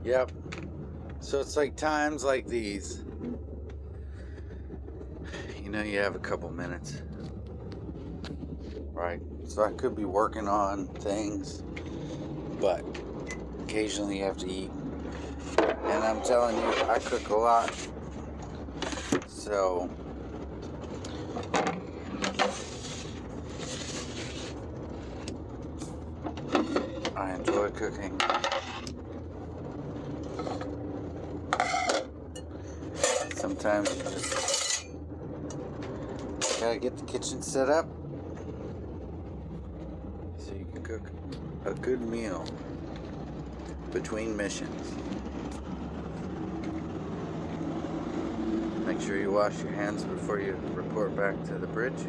Yep. So it's like times like these, you have a couple minutes, right? So I could be working on things, but occasionally you have to eat. And I'm telling you, I cook a lot. So I enjoy cooking. Sometimes you just gotta get the kitchen set up so you can cook a good meal between missions. Make sure you wash your hands before you report back to the bridge.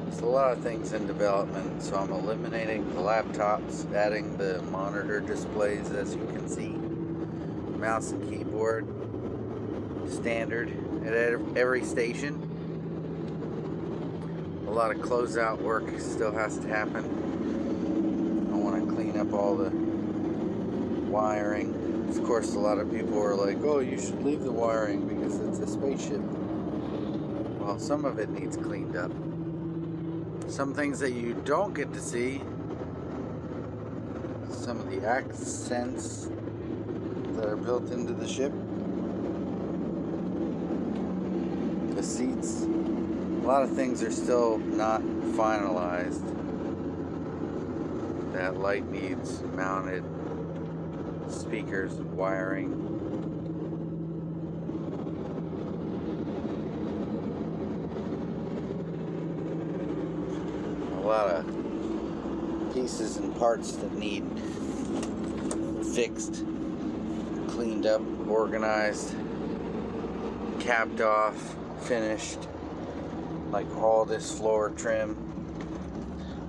There's a lot of things in development, so I'm eliminating the laptops, adding the monitor displays, as you can see. Mouse and keyboard, standard at every station. A lot of closeout work still has to happen. I want to clean up all the wiring. Of course, a lot of people are like, oh, you should leave the wiring because it's a spaceship. Well, some of it needs cleaned up. Some things that you don't get to see, some of the accents that are built into the ship, the seats, a lot of things are still not finalized. That light needs mounted, speakers, wiring. A lot of pieces and parts that need fixed, cleaned up, organized, capped off, finished. Like all this floor trim,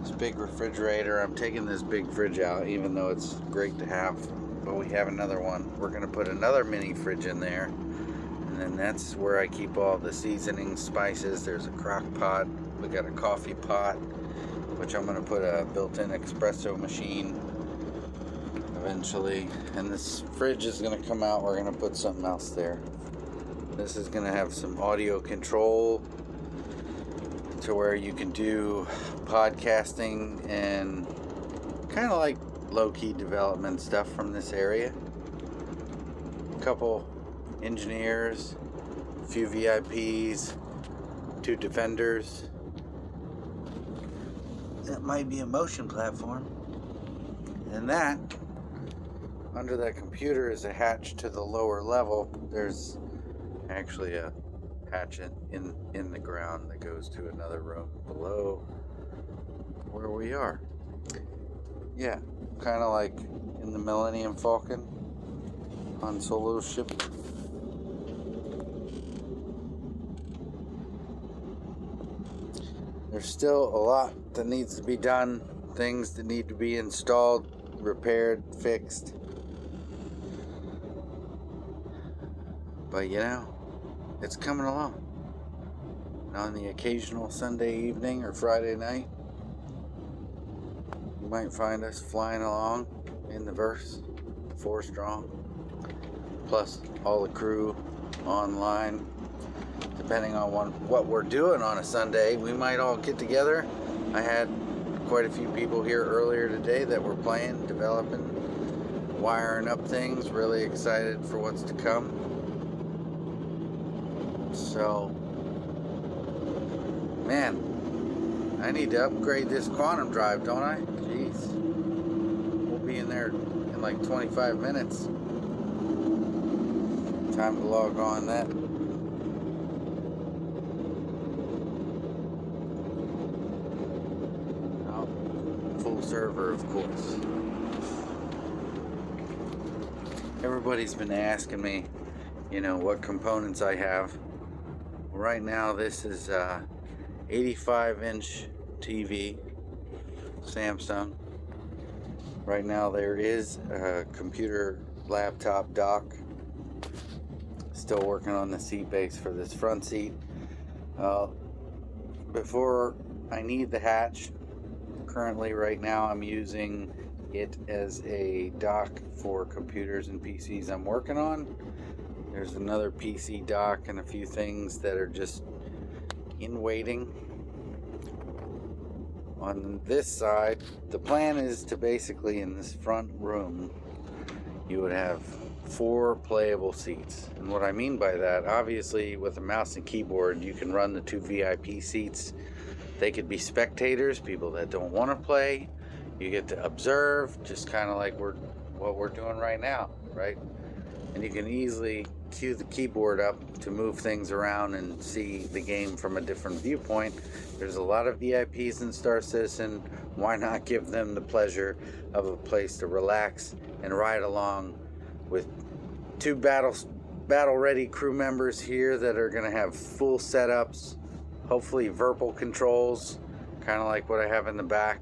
this big refrigerator. I'm taking this big fridge out, even though it's great to have, but we have another one. We're gonna put another mini fridge in there, and then that's where I keep all the seasonings, spices. There's a crock pot. We got a coffee pot, which I'm gonna put a built-in espresso machine eventually. And this fridge is gonna come out. We're gonna put something else there. This is gonna have some audio control to where you can do podcasting and kind of like low-key development stuff from this area. A couple engineers, a few VIPs, 2 defenders. That might be a motion platform. And that, under that computer, is a hatch to the lower level. There's actually a hatch in the ground that goes to another room below where we are. Yeah, kind of like in the Millennium Falcon on Solo's ship. There's still a lot that needs to be done, things that need to be installed, repaired, fixed. But it's coming along. And on the occasional Sunday evening or Friday night, you might find us flying along in the verse, 4 strong, plus all the crew online. Depending on what we're doing on a Sunday, we might all get together. I had quite a few people here earlier today that were playing, developing, wiring up things, really excited for what's to come. So, man, I need to upgrade this quantum drive, don't I? Jeez. We'll be in there in like 25 minutes. Time to log on that. Oh, full server, of course. Everybody's been asking me, what components I have. Right now, this is 85-inch TV, Samsung. Right now, there is a computer laptop dock. Still working on the seat base for this front seat. Before I need the hatch, Currently, right now, I'm using it as a dock for computers and PCs I'm working on. There's another PC dock and a few things that are just in waiting. On this side, the plan is to basically, in this front room, you would have 4 playable seats. And what I mean by that, obviously with a mouse and keyboard, you can run the 2 VIP seats. They could be spectators, people that don't want to play. You get to observe, just kind of like what we're doing right now, right? And you can easily cue the keyboard up to move things around and see the game from a different viewpoint. There's a lot of VIPs in Star Citizen. Why not give them the pleasure of a place to relax and ride along with 2 battle-ready crew members here that are going to have full setups, hopefully Virpil controls, kind of like what I have in the back.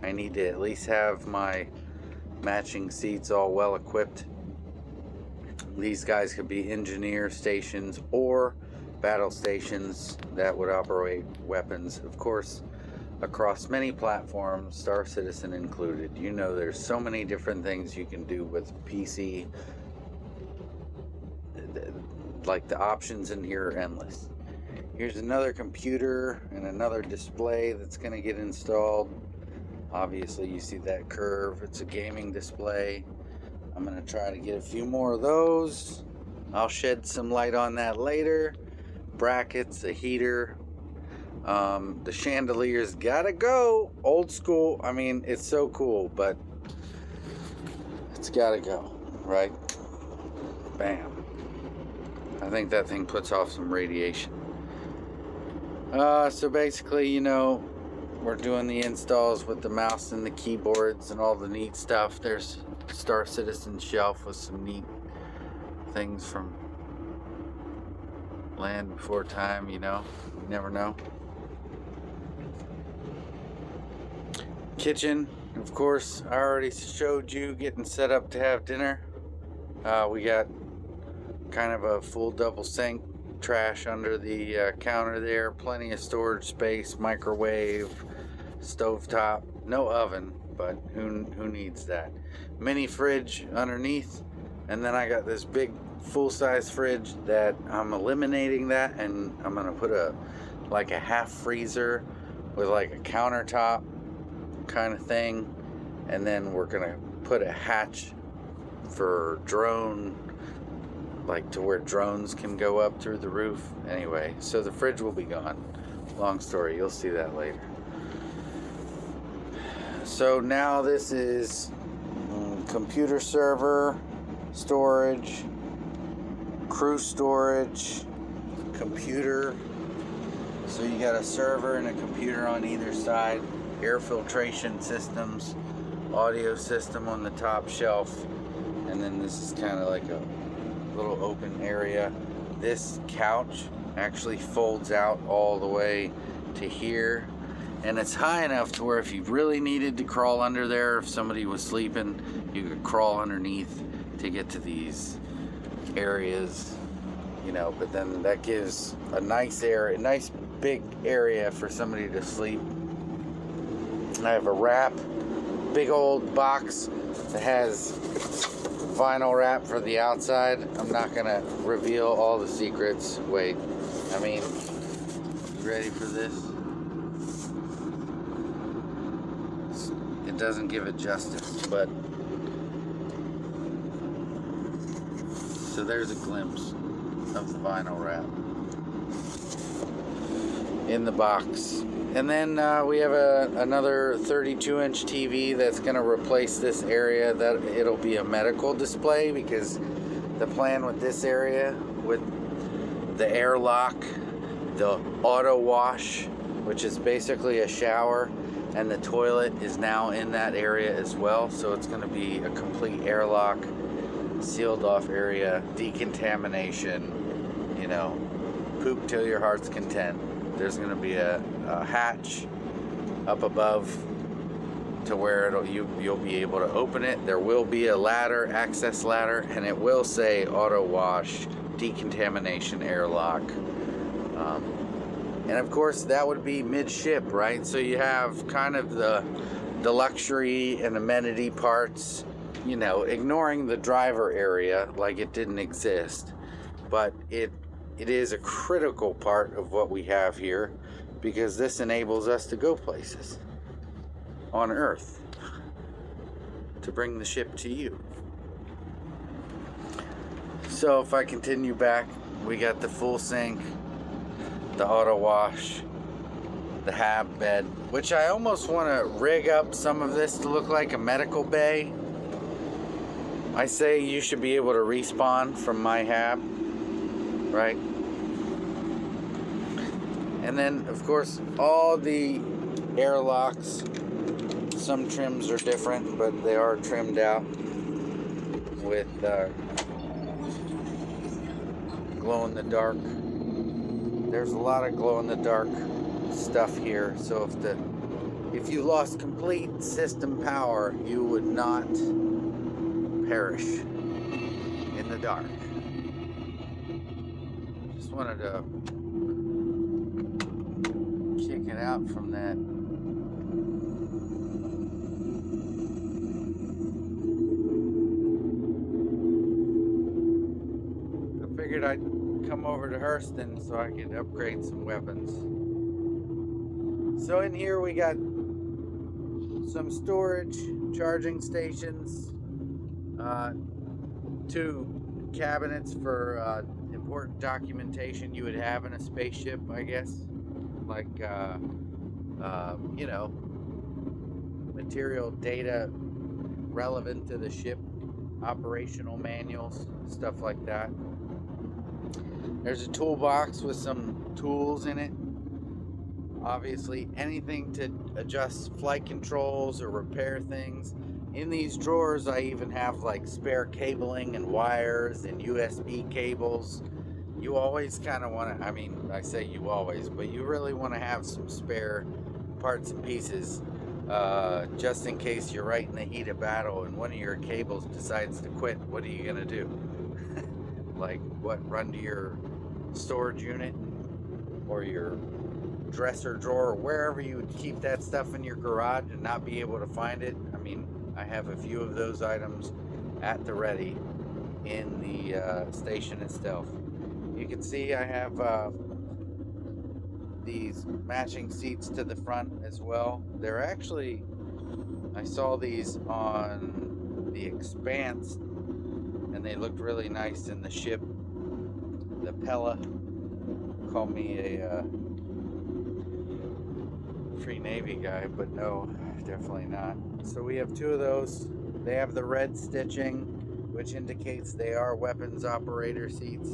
I need to at least have my matching seats all well equipped. These guys could be engineer stations or battle stations that would operate weapons, of course, across many platforms, Star Citizen included. You know, there's so many different things you can do with PC. Like, the options in here are endless. Here's another computer and another display that's going to get installed. Obviously, you see that curve. It's a gaming display. I'm going to try to get a few more of those. I'll shed some light on that later. Brackets, a heater. The chandelier's gotta go. Old school. I mean, it's so cool, but it's gotta go, right? Bam. I think that thing puts off some radiation. So basically, you know, we're doing the installs with the mouse and the keyboards and all the neat stuff. There's Star Citizen shelf with some neat things from Land Before Time, you know. You never know. Kitchen, of course, I already showed you getting set up to have dinner. We got kind of a full double sink, trash under the counter there, plenty of storage space, microwave, stovetop, no oven, but who needs that? Mini fridge underneath, and then I got this big full-size fridge that I'm eliminating that, and I'm gonna put a half freezer with like a countertop kind of thing, and then we're gonna put a hatch for drone, like to where drones can go up through the roof. Anyway, so the fridge will be gone. Long story, you'll see that later. So now this is computer server, storage, crew storage, computer. So you got a server and a computer on either side, air filtration systems, audio system on the top shelf, and then this is kind of like a little open area. This couch actually folds out all the way to here, and it's high enough to where if you really needed to crawl under there, if somebody was sleeping, you could crawl underneath to get to these areas, you know. But then that gives a nice area, a nice big area for somebody to sleep. I have a wrap, big old box that has vinyl wrap for the outside. I'm not gonna reveal all the secrets. Wait, I mean, you ready for this? It doesn't give it justice, but so there's a glimpse of the vinyl wrap in the box. And then we have another 32-inch TV that's going to replace this area. That it'll be a medical display, because the plan with this area, with the airlock, the auto wash, which is basically a shower, and the toilet is now in that area as well. So it's going to be a complete airlock, sealed off area, decontamination, you know, poop till your heart's content. There's going to be a hatch up above to where you'll be able to open it. There will be a ladder, access ladder, and it will say auto wash, decontamination, airlock. And of course that would be midship, right? So you have kind of the luxury and amenity parts, you know, ignoring the driver area like it didn't exist. But it is a critical part of what we have here, because this enables us to go places on Earth, to bring the ship to you. So if I continue back, we got the full sink, the auto wash, the hab bed, which I almost want to rig up some of this to look like a medical bay. I say you should be able to respawn from my hab, right? And then of course all the airlocks, some trims are different, but they are trimmed out with glow in the dark. There's a lot of glow in the dark stuff here, so if you lost complete system power, you would not perish in the dark. Just wanted to kick it out from that. I figured I'd come over to Hurston so I could upgrade some weapons. So in here we got some storage, charging stations, 2 cabinets for important documentation you would have in a spaceship, I guess, like you know, material data relevant to the ship, operational manuals, stuff like that. There's a toolbox with some tools in it. Obviously, anything to adjust flight controls or repair things. In these drawers, I even have like spare cabling and wires and USB cables. You always kind of want to, I mean, I say you always, but you really want to have some spare parts and pieces, just in case you're right in the heat of battle and one of your cables decides to quit. What are you going to do? Like, what, run to your storage unit or your dresser drawer, or wherever you would keep that stuff in your garage and not be able to find it? I mean, I have a few of those items at the ready in the station itself. You can see I have these matching seats to the front as well. They're actually, I saw these on the Expanse and they looked really nice in the ship. The Pella, call me a free Navy guy, but no, definitely not. So we have 2 of those. They have the red stitching, which indicates they are weapons operator seats.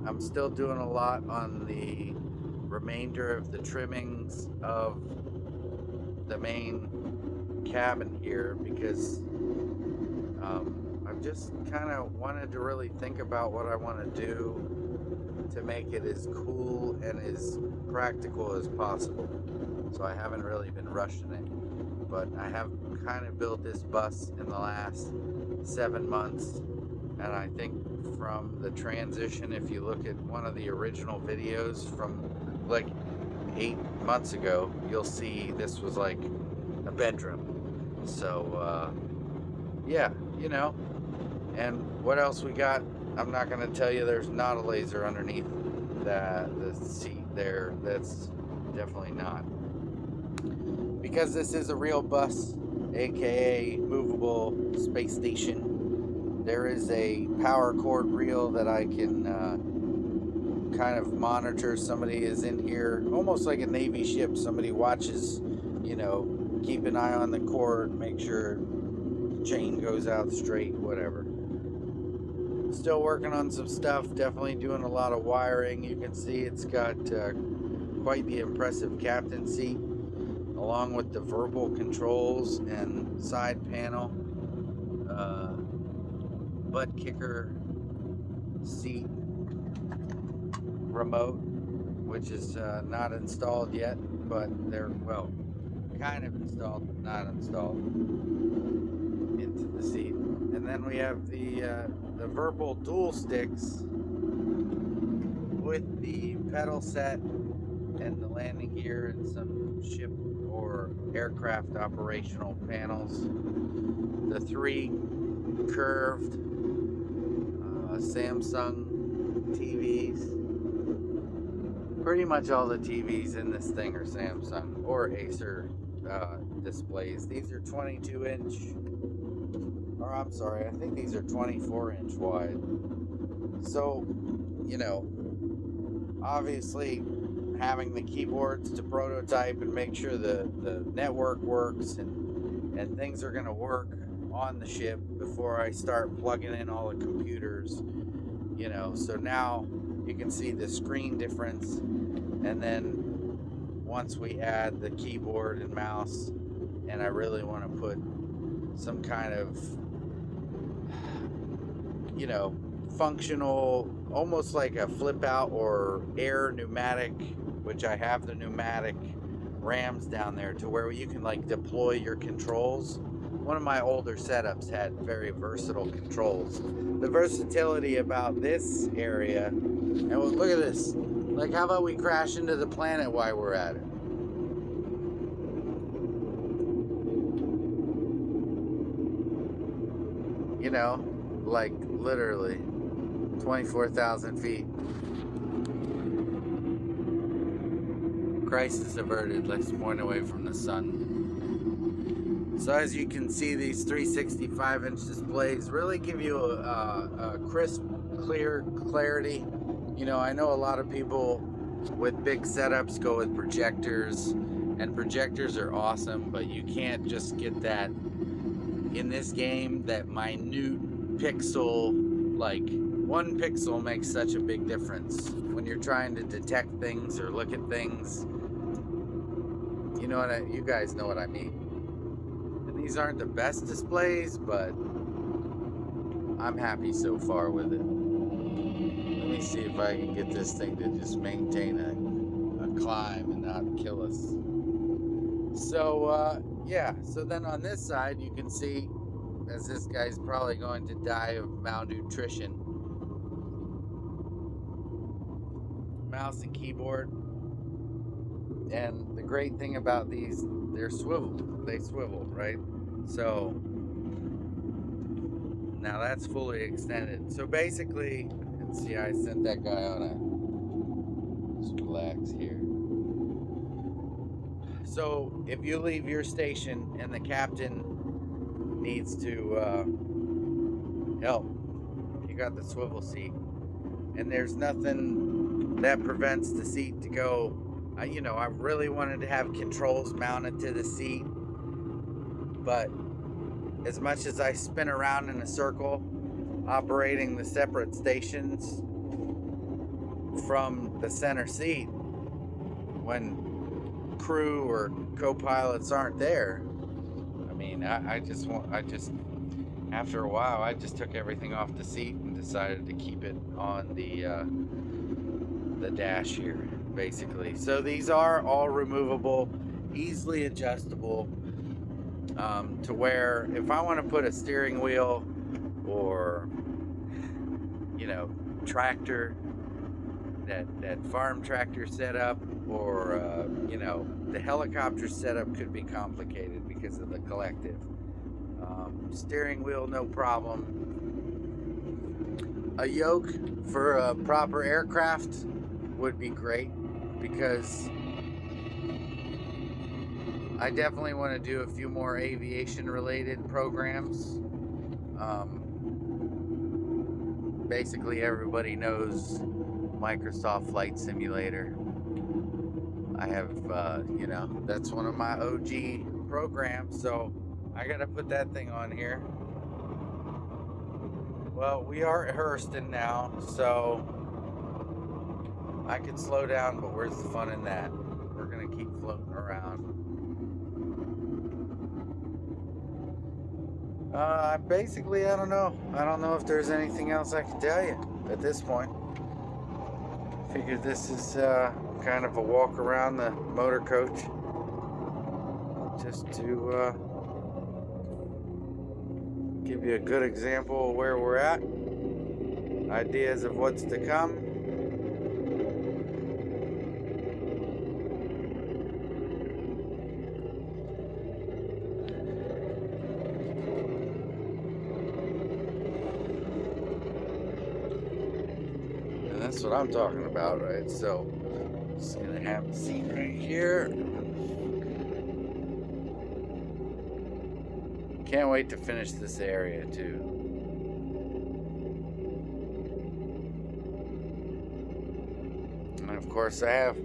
I'm still doing a lot on the remainder of the trimmings of the main cabin here, because I've just kind of wanted to really think about what I want to do to make it as cool and as practical as possible. So I haven't really been rushing it, but I have kind of built this bus in the last 7 months, and I think from the transition, if you look at one of the original videos from like 8 months ago, you'll see this was like a bedroom. So yeah, you know. And what else we got? I'm not going to tell you there's not a laser underneath the seat there. That's definitely not. Because this is a real bus, aka movable space station, there is a power cord reel that I can kind of monitor. Somebody is in here, almost like a Navy ship. Somebody watches, you know, keep an eye on the cord, make sure the chain goes out straight, whatever. Still working on some stuff, definitely doing a lot of wiring. You can see it's got quite the impressive captain seat, along with the verbal controls and side panel, butt kicker seat remote, which is not installed yet, but they're, well, kind of installed, but not installed into the seat. And then we have the verbal dual sticks with the pedal set and the landing gear and some ship or aircraft operational panels. The 3 curved Samsung TVs. Pretty much all the TVs in this thing are Samsung or Acer displays. These are 22-inch, or I'm sorry, I think these are 24-inch wide. So, you know, obviously having the keyboards to prototype and make sure the network works and things are going to work on the ship before I start plugging in all the computers, you know. So now you can see the screen difference, and then once we add the keyboard and mouse, and I really want to put some kind of, you know, functional, almost like a flip out or air pneumatic, which I have the pneumatic rams down there to where you can like deploy your controls. One of my older setups had very versatile controls. The versatility about this area, and look at this. Like, how about we crash into the planet while we're at it? You know, like literally 24,000 feet. Crisis averted, let's point away from the sun. So as you can see, these 365-inch displays really give you a crisp, clear clarity. You know, I know a lot of people with big setups go with projectors, and projectors are awesome, but you can't just get that in this game, that minute pixel, like 1 pixel makes such a big difference when you're trying to detect things or look at things. You know what you guys know what I mean. And these aren't the best displays, but I'm happy so far with it. Let me see if I can get this thing to just maintain a climb and not kill us. So yeah, so then on this side you can see, as this guy's probably going to die of malnutrition, mouse and keyboard. And the great thing about these, they swivel, right? So now that's fully extended. So basically, let's see, I sent that guy on a, let's relax here. So if you leave your station and the captain needs to help, you got the swivel seat, and there's nothing that prevents the seat to go. You know, I really wanted to have controls mounted to the seat, but as much as I spin around in a circle operating the separate stations from the center seat, when crew or co-pilots aren't there, I mean, I just after a while I just took everything off the seat and decided to keep it on the dash here, basically. So these are all removable, easily adjustable, to where if I want to put a steering wheel or, you know, tractor, that farm tractor setup, or you know, the helicopter setup could be complicated because of the collective. Steering wheel, no problem. A yoke for a proper aircraft would be great, because I definitely want to do a few more aviation related programs. Basically everybody knows Microsoft Flight Simulator. I have, you know, that's one of my OG programs, so I gotta put that thing on here. Well, we are at Hurston now, so I could slow down, but where's the fun in that? We're gonna keep floating around. Basically, I don't know. I don't know if there's anything else I can tell you at this point. Figured this is kind of a walk around the motor coach, just to give you a good example of where we're at, ideas of what's to come. That's what I'm talking about, right? So, just gonna have a seat right here. Can't wait to finish this area too. And of course, I have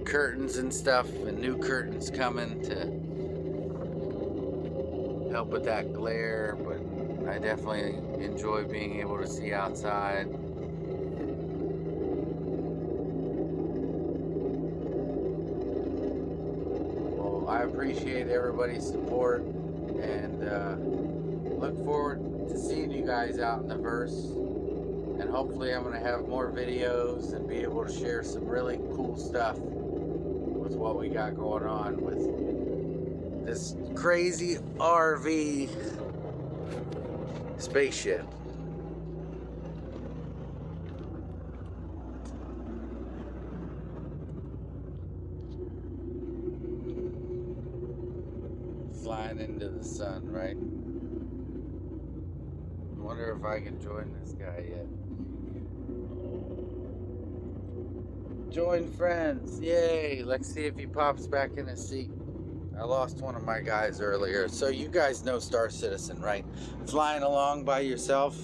curtains and stuff, and new curtains coming to help with that glare, but I definitely enjoy being able to see outside. Well, I appreciate everybody's support, and look forward to seeing you guys out in the verse. And hopefully I'm going to have more videos and be able to share some really cool stuff with what we got going on with this crazy RV spaceship. Flying into the sun, right? I wonder if I can join this guy yet. Join friends, yay! Let's see if he pops back in his seat. I lost one of my guys earlier. So you guys know Star Citizen, right? Flying along by yourself.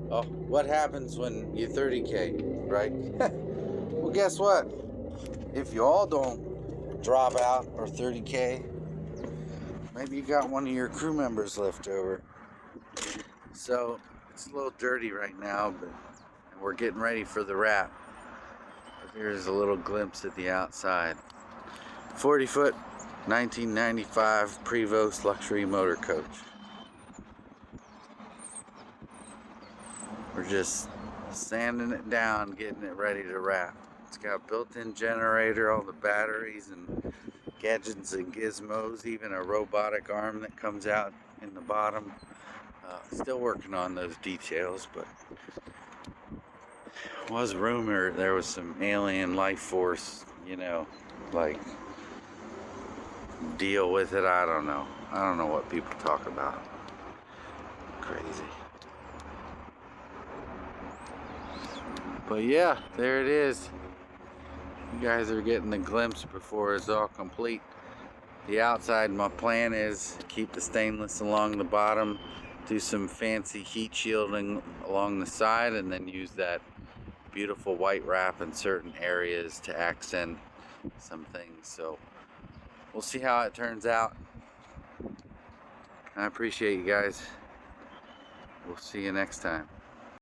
Oh, what happens when you're 30K, right? Well, guess what? If you all don't drop out or 30K, maybe you got one of your crew members left over. So it's a little dirty right now, but we're getting ready for the wrap. But here's a little glimpse at the outside. 40-foot 1995 Prevost luxury motor coach. We're just sanding it down, getting it ready to wrap. It's got a built-in generator, all the batteries and gadgets and gizmos, even a robotic arm that comes out in the bottom. Still working on those details, but it was rumored there was some alien life force, you know, like deal with it. I don't know what people talk about. Crazy. But yeah, there it is. You guys are getting the glimpse before it's all complete. The outside, my plan is keep the stainless along the bottom, do some fancy heat shielding along the side, and then use that beautiful white wrap in certain areas to accent some things. So we'll see how it turns out. I appreciate you guys. We'll see you next time.